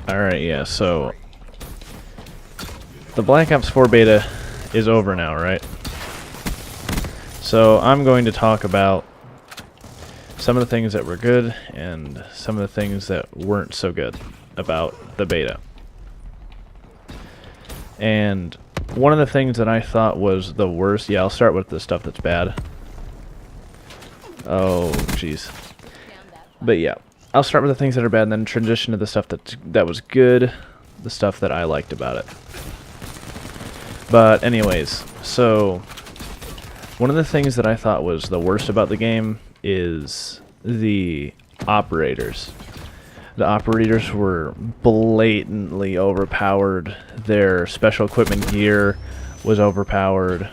Alright, yeah, so the Black Ops 4 beta is over now, right? So I'm going to talk about some of the things that were good and some of the things that weren't so good about the beta. And one of the things that I thought was the worst, yeah, I'll start with the stuff that's bad. Oh, jeez. But yeah, I'll start with the things that are bad and then transition to the stuff that was good, the stuff that I liked about it. But anyways, so one of the things that I thought was the worst about the game is the operators. The operators were blatantly overpowered. Their special equipment gear was overpowered.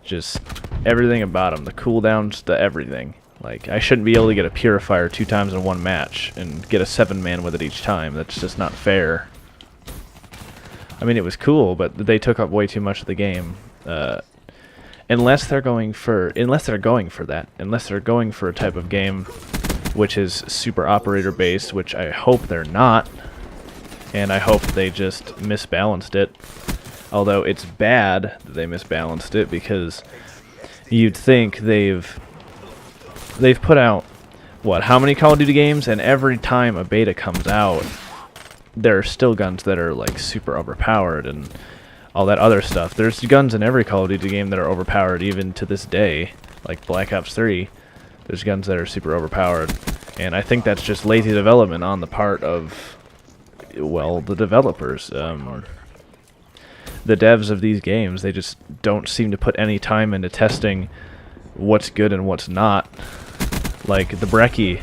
Just everything about them. The cooldowns, the everything. Like, I shouldn't be able to get a purifier 2 times in one match and get a 7-man with it each time. That's just not fair. I mean, it was cool, but they took up way too much of the game. Unless they're going for that, unless they're going for a type of game which is super operator based, which I hope they're not, and I hope they just misbalanced it. Although it's bad that they misbalanced it, because you'd think they've put out what, how many Call of Duty games, and every time a beta comes out, there are still guns that are like super overpowered and all that other stuff. There's guns in every Call of Duty game that are overpowered even to this day, like Black Ops 3. There's guns that are super overpowered, and I think that's just lazy development on the part of, well, the developers. The devs of these games, they just don't seem to put any time into testing what's good and what's not. Like, the Brecci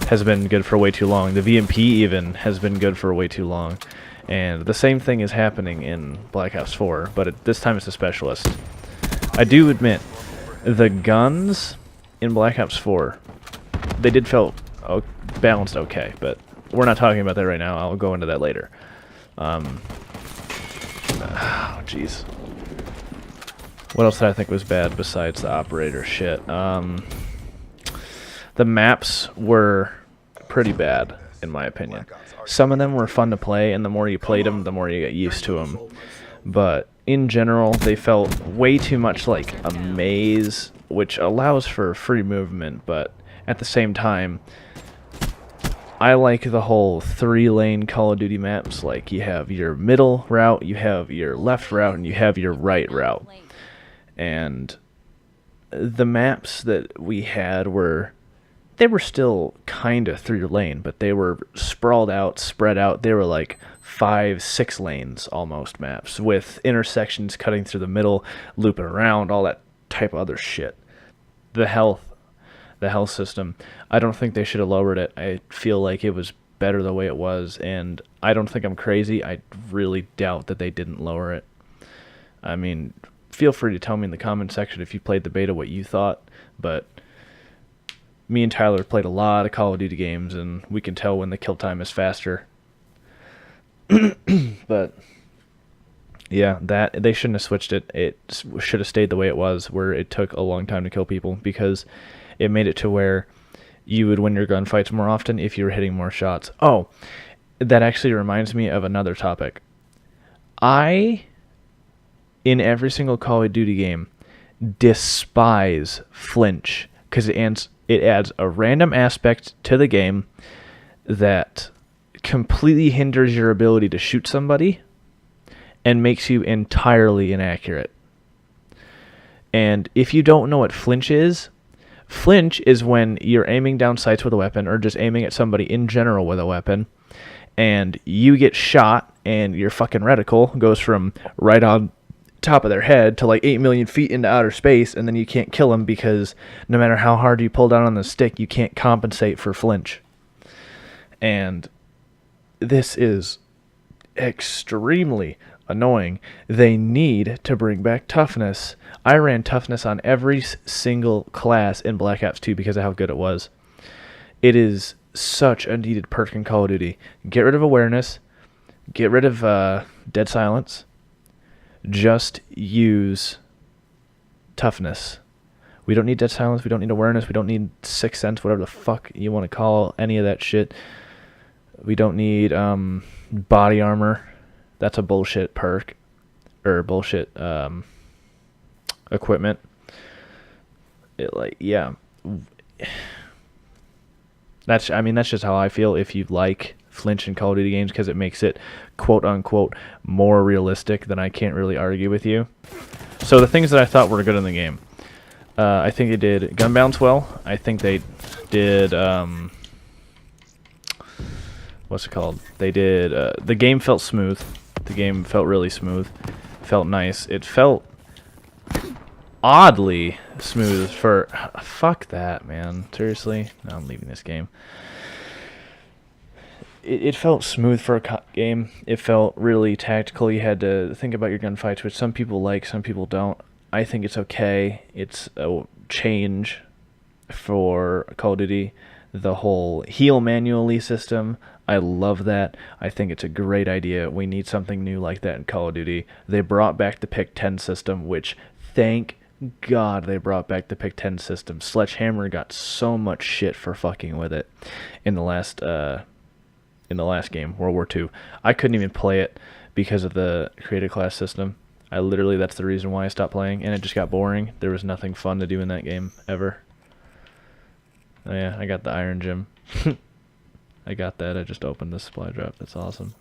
has been good for way too long. The VMP even has been good for way too long. And the same thing is happening in Black Ops 4, but this time it's a specialist. I do admit, the guns in Black Ops 4, they did feel balanced okay, but we're not talking about that right now. I'll go into that later. Oh, jeez. What else did I think was bad besides the operator shit? The maps were pretty bad, in my opinion. Some of them were fun to play, and the more you played them, the more you get used to them. But in general, they felt way too much like a maze, which allows for free movement, but at the same time, I like the whole 3-lane Call of Duty maps. Like, you have your middle route, you have your left route, and you have your right route. And the maps that we had were still kind of 3-lane, but they were sprawled out, spread out. They were like 5-6 lanes almost maps, with intersections cutting through the middle, looping around, all that type of other shit. The health system, I don't think they should have lowered it. I feel like it was better the way it was, and I don't think I'm crazy. I really doubt that they didn't lower it. I mean, feel free to tell me in the comment section if you played the beta what you thought, but me and Tyler played a lot of Call of Duty games, and we can tell when the kill time is faster. But yeah, that they shouldn't have switched it. It should have stayed the way it was, where it took a long time to kill people, because it made it to where you would win your gunfights more often if you were hitting more shots. Oh, that actually reminds me of another topic. In every single Call of Duty game, despise flinch, because it adds a random aspect to the game that completely hinders your ability to shoot somebody and makes you entirely inaccurate. And if you don't know what flinch is when you're aiming down sights with a weapon, or just aiming at somebody in general with a weapon, and you get shot and your fucking reticle goes from right on top of their head to like 8 million feet into outer space, and then you can't kill them because no matter how hard you pull down on the stick, you can't compensate for flinch. And this is extremely annoying. They need to bring back toughness. I ran toughness on every single class in Black Ops 2 because of how good it was. It is such a needed perk in Call of Duty. Get rid of awareness. Get rid of dead silence. Just use toughness. We don't need dead silence. We don't need awareness. We don't need sixth sense, whatever the fuck you want to call any of that shit. We don't need body armor. That's a bullshit perk. Or bullshit equipment. Yeah. That's just how I feel. If you like flinch in Call of Duty games, because it makes it quote unquote more realistic, then I can't really argue with you. So the things that I thought were good in the game, I think they did gun balance well. I think they did what's it called? They did the game felt smooth. The game felt really smooth. Felt nice. It felt oddly smooth for... Fuck that, man. Seriously? No, I'm leaving this game. It felt smooth for a game. It felt really tactical. You had to think about your gunfights, which some people like, some people don't. I think it's okay. It's a change for Call of Duty. The whole heal manually system, I love that. I think it's a great idea. We need something new like that in Call of Duty. They brought back the Pick 10 system, which, thank God they brought back the Pick 10 system. Sledgehammer got so much shit for fucking with it in the last game, World War II. I couldn't even play it because of the creative class system. That's the reason why I stopped playing, and it just got boring. There was nothing fun to do in that game, ever. Oh yeah, I got the Iron Gym. I got that. I just opened the supply drop. That's awesome.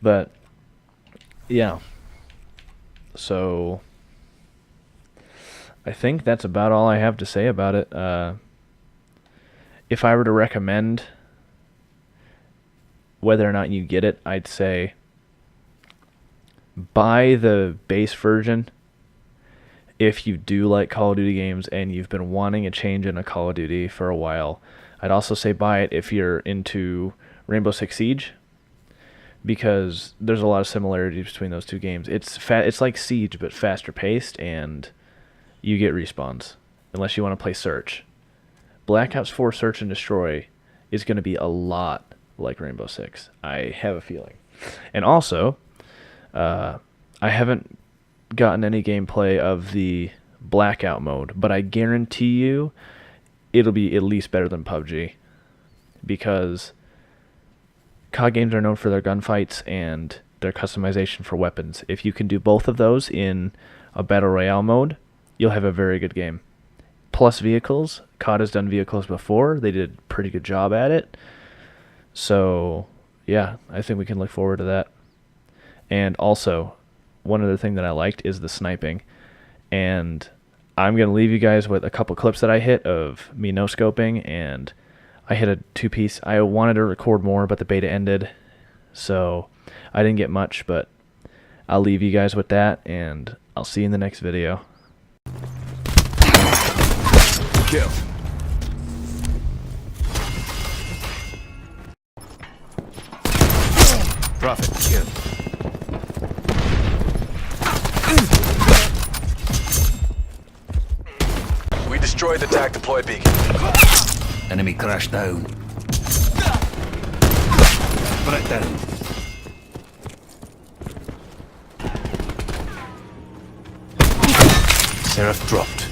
But, yeah. So, I think that's about all I have to say about it. If I were to recommend whether or not you get it, I'd say buy the base version if you do like Call of Duty games and you've been wanting a change in a Call of Duty for a while. I'd also say buy it if you're into Rainbow Six Siege, because there's a lot of similarities between those two games. It's like Siege, but faster paced, and you get respawns, unless you want to play Search. Black Ops 4 Search and Destroy is going to be a lot like Rainbow Six. I have a feeling. And also, I haven't gotten any gameplay of the Blackout mode, but I guarantee you it'll be at least better than PUBG, because COD games are known for their gunfights and their customization for weapons. If you can do both of those in a Battle Royale mode, you'll have a very good game. Plus vehicles. COD has done vehicles before. They did a pretty good job at it. So, yeah, I think we can look forward to that. And also, one other thing that I liked is the sniping. And I'm going to leave you guys with a couple clips that I hit of me no-scoping, and I hit a two-piece. I wanted to record more, but the beta ended, so I didn't get much, but I'll leave you guys with that, and I'll see you in the next video. Kill. Profit. Kill. We destroyed the TAC deploy beacon. Enemy crash down. Threat down. Seraph dropped.